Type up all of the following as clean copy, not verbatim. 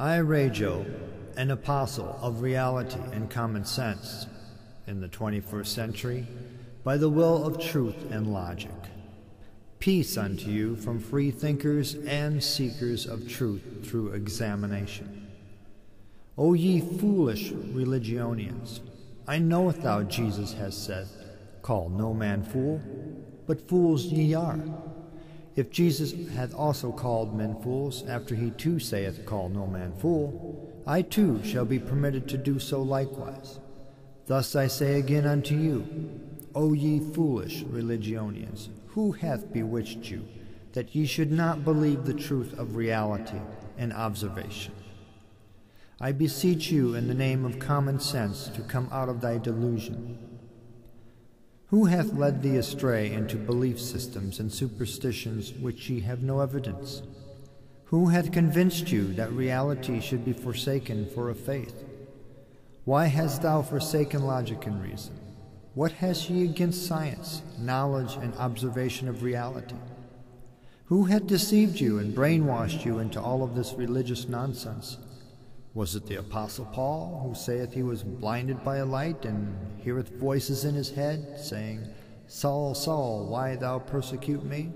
I, Rajo, an apostle of reality and common sense in the 21st century, by the will of truth and logic. Peace unto you from free thinkers and seekers of truth through examination. O ye foolish Religionians, I knoweth thou Jesus has said, Call no man fool, but fools ye are. If Jesus hath also called men fools, after he too saith, Call no man fool, I too shall be permitted to do so likewise. Thus I say again unto you, O ye foolish Religionians, who hath bewitched you, that ye should not believe the truth of reality and observation? I beseech you in the name of common sense to come out of thy delusion. Who hath led thee astray into belief systems and superstitions which ye have no evidence? Who hath convinced you that reality should be forsaken for a faith? Why hast thou forsaken logic and reason? What hast ye against science, knowledge, and observation of reality? Who hath deceived you and brainwashed you into all of this religious nonsense? Was it the Apostle Paul, who saith he was blinded by a light, and heareth voices in his head, saying, Saul, Saul, why thou persecute me?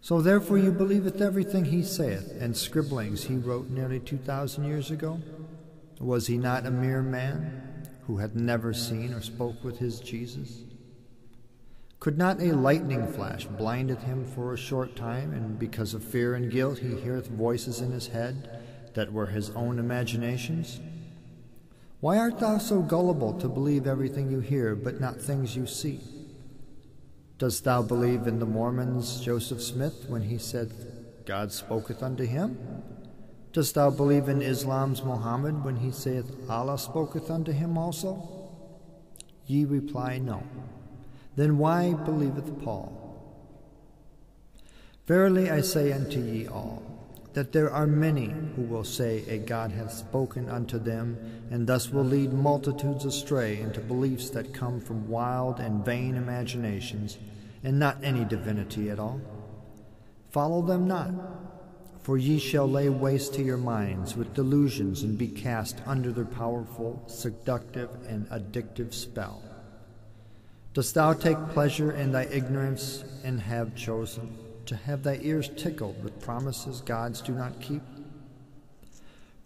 So therefore you believeth everything he saith, and scribblings he wrote nearly 2,000 years ago? Was he not a mere man, who had never seen or spoke with his Jesus? Could not a lightning flash blindeth him for a short time, and because of fear and guilt he heareth voices in his head that were his own imaginations? Why art thou so gullible to believe everything you hear, but not things you see? Dost thou believe in the Mormons' Joseph Smith when he said, God spoketh unto him? Dost thou believe in Islam's Muhammad when he saith, Allah spoketh unto him also? Ye reply, No. Then why believeth Paul? Verily I say unto ye all, that there are many who will say a God hath spoken unto them, and thus will lead multitudes astray into beliefs that come from wild and vain imaginations, and not any divinity at all. Follow them not, for ye shall lay waste to your minds with delusions and be cast under their powerful, seductive, and addictive spell. Dost thou take pleasure in thy ignorance, and have chosen to have thy ears tickled with promises gods do not keep?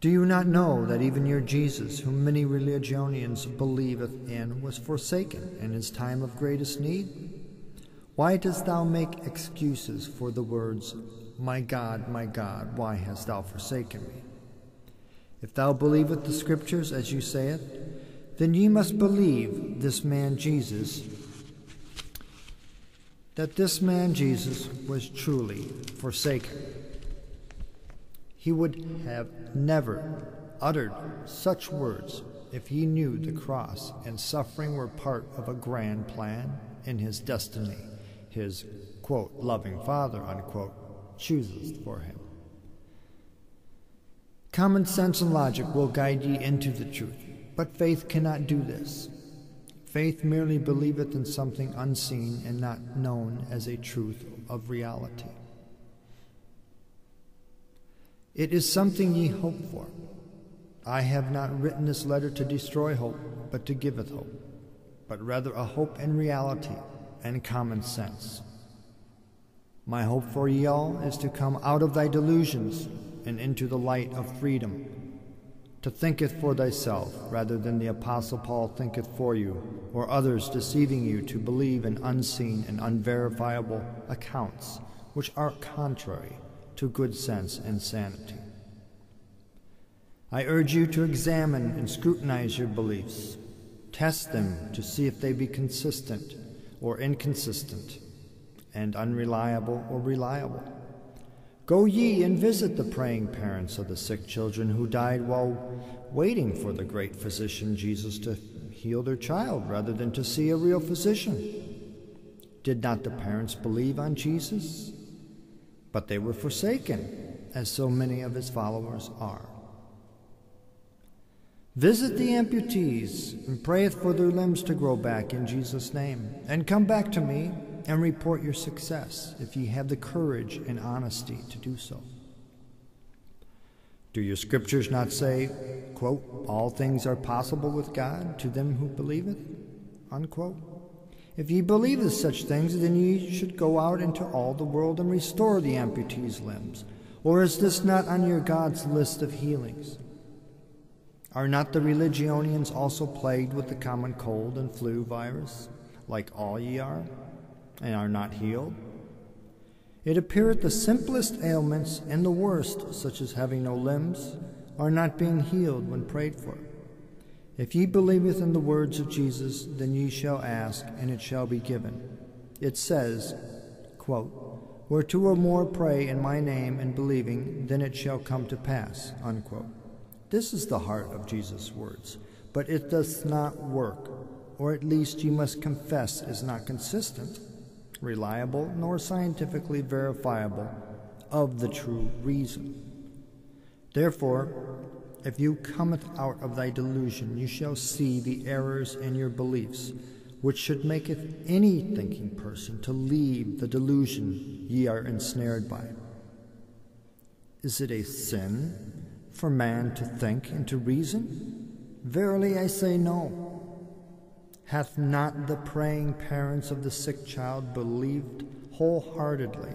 Do you not know that even your Jesus, whom many Religionians believeth in, was forsaken in his time of greatest need? Why dost thou make excuses for the words, my God, why hast thou forsaken me? If thou believest the Scriptures as you saith, then ye must believe this man Jesus, that this man Jesus was truly forsaken. He would have never uttered such words if he knew the cross and suffering were part of a grand plan in his destiny, his, quote, loving Father, unquote, chooses for him. Common sense and logic will guide ye into the truth, but faith cannot do this. Faith merely believeth in something unseen and not known as a truth of reality. It is something ye hope for. I have not written this letter to destroy hope, but to giveth hope, but rather a hope in reality and common sense. My hope for ye all is to come out of thy delusions and into the light of freedom, to thinketh for thyself, rather than the Apostle Paul thinketh for you, or others deceiving you to believe in unseen and unverifiable accounts, which are contrary to good sense and sanity. I urge you to examine and scrutinize your beliefs. Test them to see if they be consistent or inconsistent, and unreliable or reliable. Go ye and visit the praying parents of the sick children who died while waiting for the great physician Jesus to heal their child rather than to see a real physician. Did not the parents believe on Jesus? But they were forsaken, as so many of his followers are. Visit the amputees and prayeth for their limbs to grow back in Jesus' name, and come back to me and report your success, if ye have the courage and honesty to do so. Do your scriptures not say, quote, all things are possible with God to them who believeth? Unquote. If ye believe such things, then ye should go out into all the world and restore the amputee's limbs. Or is this not on your God's list of healings? Are not the Religionians also plagued with the common cold and flu virus, like all ye are, and are not healed? It appeareth the simplest ailments and the worst, such as having no limbs, are not being healed when prayed for. If ye believeth in the words of Jesus, then ye shall ask, and it shall be given. It says, quote, where two or more pray in my name and believing, then it shall come to pass, unquote. This is the heart of Jesus' words, but it does not work, or at least ye must confess is not consistent, reliable, nor scientifically verifiable of the true reason. Therefore, if you cometh out of thy delusion, you shall see the errors in your beliefs, which should maketh any thinking person to leave the delusion ye are ensnared by. Is it a sin for man to think and to reason? Verily I say no. Hath not the praying parents of the sick child believed wholeheartedly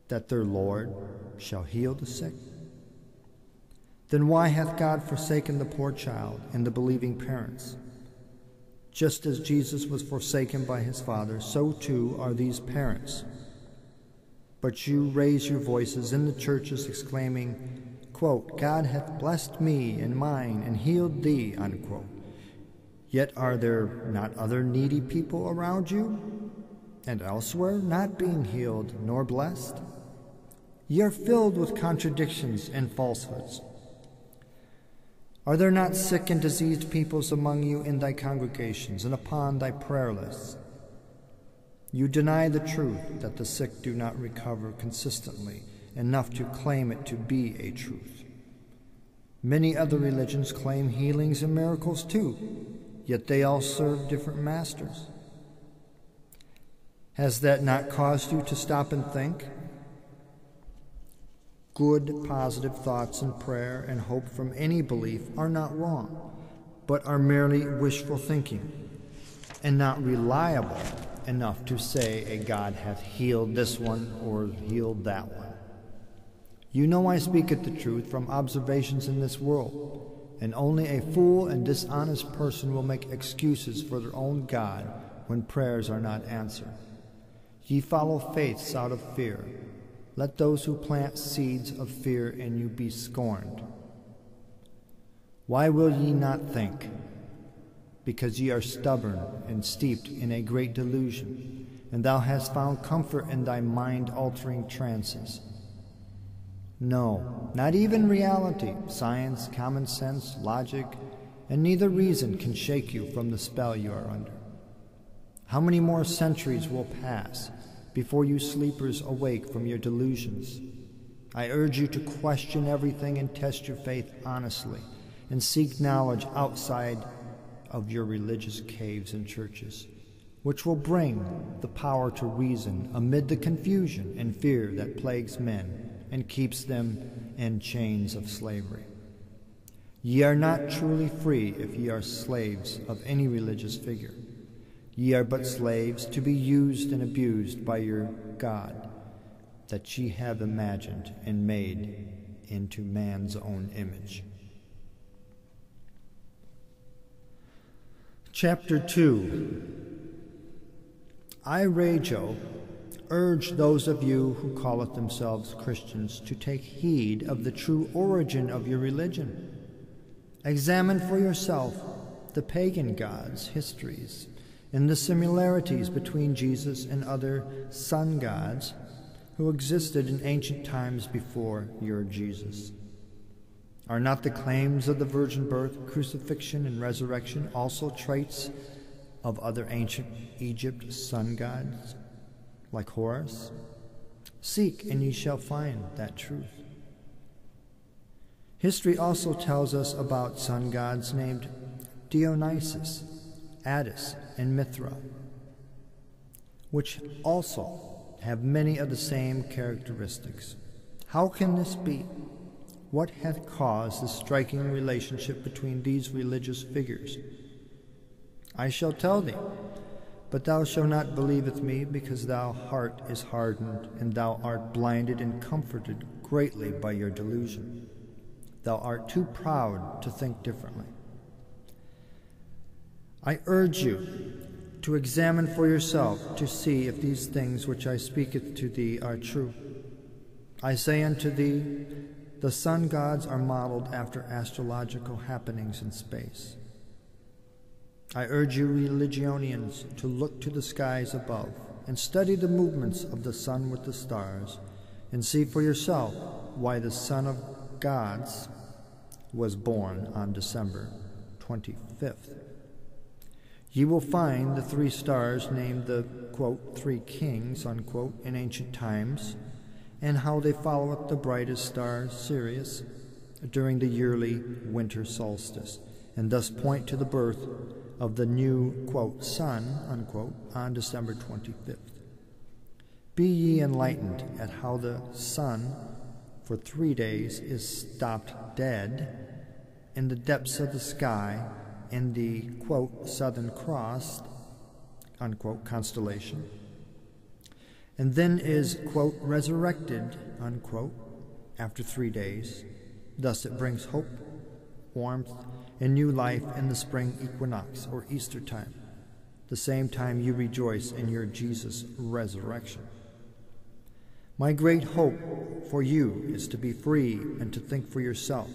that their Lord shall heal the sick? Then why hath God forsaken the poor child and the believing parents? Just as Jesus was forsaken by his Father, so too are these parents. But you raise your voices in the churches, exclaiming, quote, God hath blessed me and mine and healed thee, unquote. Yet are there not other needy people around you and elsewhere not being healed nor blessed? Ye are filled with contradictions and falsehoods. Are there not sick and diseased peoples among you in thy congregations and upon thy prayer lists? You deny the truth that the sick do not recover consistently enough to claim it to be a truth. Many other religions claim healings and miracles too, yet they all serve different masters. Has that not caused you to stop and think? Good, positive thoughts and prayer and hope from any belief are not wrong, but are merely wishful thinking, and not reliable enough to say a God hath healed this one or healed that one. You know I speaketh the truth from observations in this world, and only a fool and dishonest person will make excuses for their own God when prayers are not answered. Ye follow faiths out of fear. Let those who plant seeds of fear in you be scorned. Why will ye not think? Because ye are stubborn and steeped in a great delusion, and thou hast found comfort in thy mind-altering trances. No, not even reality, science, common sense, logic, and neither reason can shake you from the spell you are under. How many more centuries will pass before you sleepers awake from your delusions? I urge you to question everything and test your faith honestly, and seek knowledge outside of your religious caves and churches, which will bring the power to reason amid the confusion and fear that plagues men and keeps them in chains of slavery. Ye are not truly free if ye are slaves of any religious figure. Ye are but slaves to be used and abused by your God, that ye have imagined and made into man's own image. Chapter 2. I, Rajo, urge those of you who calleth themselves Christians to take heed of the true origin of your religion. Examine for yourself the pagan gods' histories and the similarities between Jesus and other sun gods who existed in ancient times before your Jesus. Are not the claims of the virgin birth, crucifixion, and resurrection also traits of other ancient Egypt sun gods, like Horus? Seek, and ye shall find that truth. History also tells us about sun gods named Dionysus, Attis, and Mithra, which also have many of the same characteristics. How can this be? What hath caused the striking relationship between these religious figures? I shall tell thee, but thou shalt not believe with me, because thou heart is hardened, and thou art blinded and comforted greatly by your delusion. Thou art too proud to think differently. I urge you to examine for yourself, to see if these things which I speaketh to thee are true. I say unto thee, the sun gods are modeled after astrological happenings in space. I urge you, Religionians, to look to the skies above and study the movements of the sun with the stars, and see for yourself why the Son of Gods was born on December 25th. Ye will find the 3 stars named the, quote, 3 kings, unquote, in ancient times, and how they followeth the brightest star, Sirius, during the yearly winter solstice, and thus point to the birth of the new, quote, sun, unquote, on December 25th. Be ye enlightened at how the sun for 3 days is stopped dead in the depths of the sky in the, quote, Southern Cross, unquote, constellation, and then is, quote, resurrected, unquote, after 3 days. Thus it brings hope, warmth, and new life in the spring equinox or Easter time, the same time you rejoice in your Jesus' resurrection. My great hope for you is to be free and to think for yourself.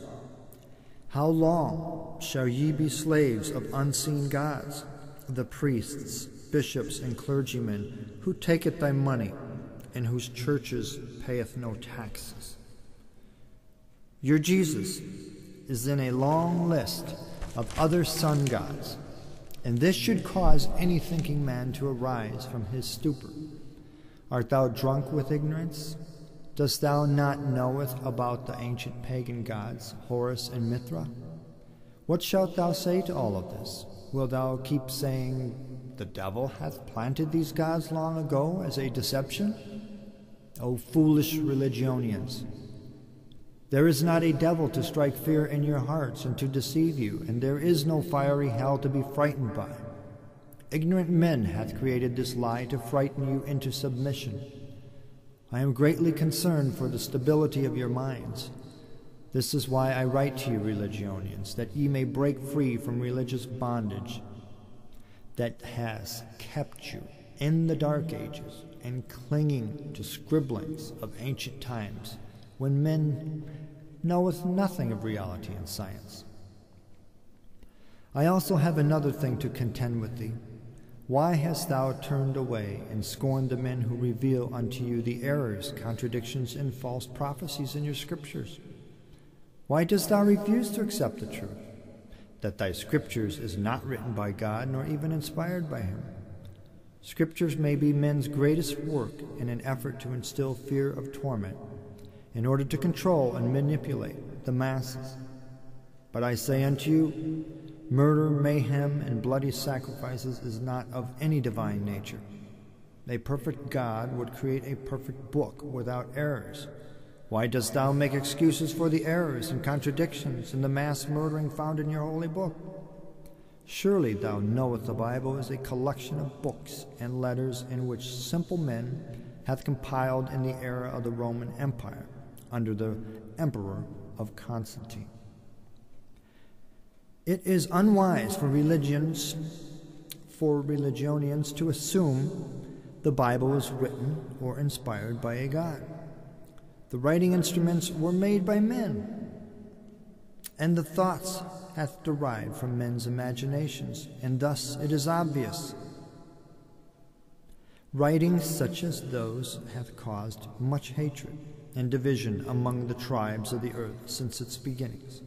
How long shall ye be slaves of unseen gods, the priests, bishops, and clergymen, who taketh thy money, and whose churches payeth no taxes? Your Jesus is in a long list of other sun gods, and this should cause any thinking man to arise from his stupor. Art thou drunk with ignorance? Dost thou not knoweth about the ancient pagan gods, Horus and Mithra? What shalt thou say to all of this? Wilt thou keep saying, the devil hath planted these gods long ago as a deception? O foolish Religionians! There is not a devil to strike fear in your hearts and to deceive you, and there is no fiery hell to be frightened by. Ignorant men hath created this lie to frighten you into submission. I am greatly concerned for the stability of your minds. This is why I write to you, Religionians, that ye may break free from religious bondage that has kept you in the dark ages and clinging to scribblings of ancient times, when men knoweth nothing of reality and science. I also have another thing to contend with thee. Why hast thou turned away and scorned the men who reveal unto you the errors, contradictions, and false prophecies in your scriptures? Why dost thou refuse to accept the truth, that thy scriptures is not written by God, nor even inspired by him? Scriptures may be men's greatest work in an effort to instill fear of torment, in order to control and manipulate the masses. But I say unto you, murder, mayhem, and bloody sacrifices is not of any divine nature. A perfect God would create a perfect book without errors. Why dost thou make excuses for the errors and contradictions and the mass murdering found in your holy book? Surely thou knowest the Bible is a collection of books and letters in which simple men hath compiled in the era of the Roman Empire, under the Emperor of Constantine. It is unwise for Religionians to assume the Bible was written or inspired by a God. The writing instruments were made by men, and the thoughts hath derived from men's imaginations, and thus it is obvious. Writings such as those hath caused much hatred and division among the tribes of the earth since its beginnings.